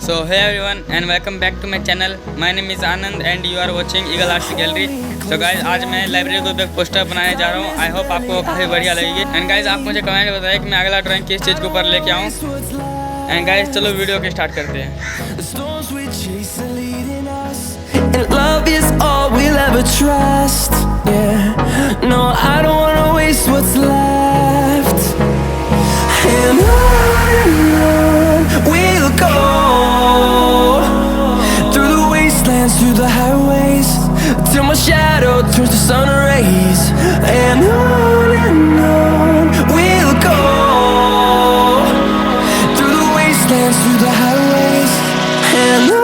So hey everyone and welcome back to my channel. My name is Anand and you are watching Realastic gallery. So guys आज मैं library को एक poster बनाने जा रहा हूँ. I hope आपको काफ़ी बढ़िया लगेगी. And guys आप मुझे कमेंट में बताएं कि मैं अगला ड्राइंग किस चीज़ के ऊपर लेके आऊँ. And guys चलो वीडियो के स्टार्ट करते हैं. And love is all we'll ever trust. Yeah, no, I don't wanna waste what's left. And on we'll go, through the wastelands, through the highways, till my shadow turns to sun rays. And on we'll go, through the wastelands, through the highways, and on.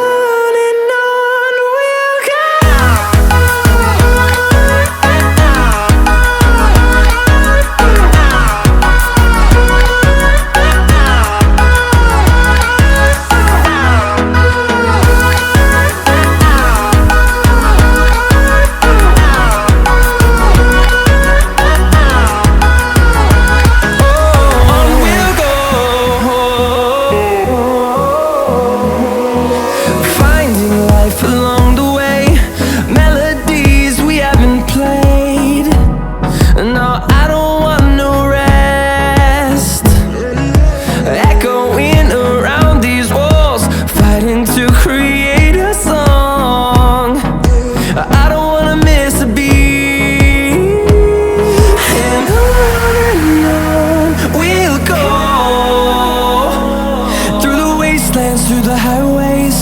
Through the highways,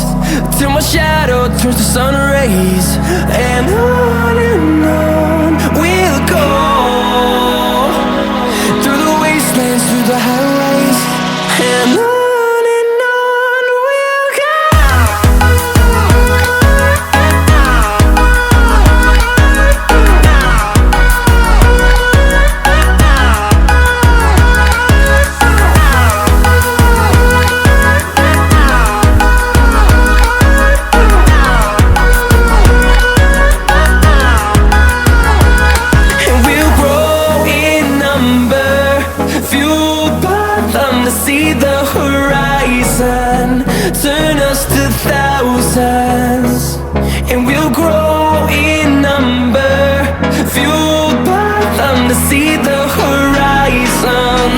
till my shadow turns to sun rays. And on we'll go, through the wastelands, through the highways, and on we'll go. See the horizon, turn us to thousands, and we'll grow in number, fueled by them. To see the horizon,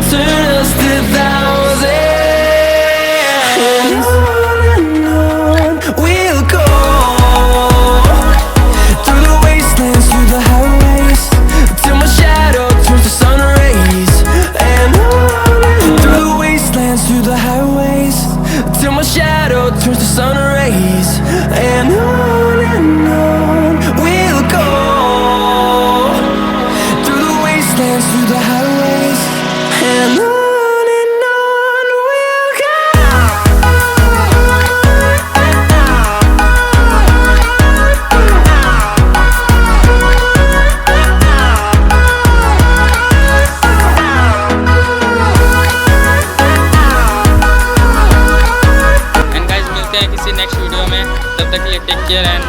turn us to thousands, and on we'll go, through the wastelands, through the highways, till my shadow turns to sun rays. And through the highways, till my shadow turns to sun rays. And on we'll go, through the wastelands, through the highways, and on we'll go. किसी next video में, तब तक के लिए take care and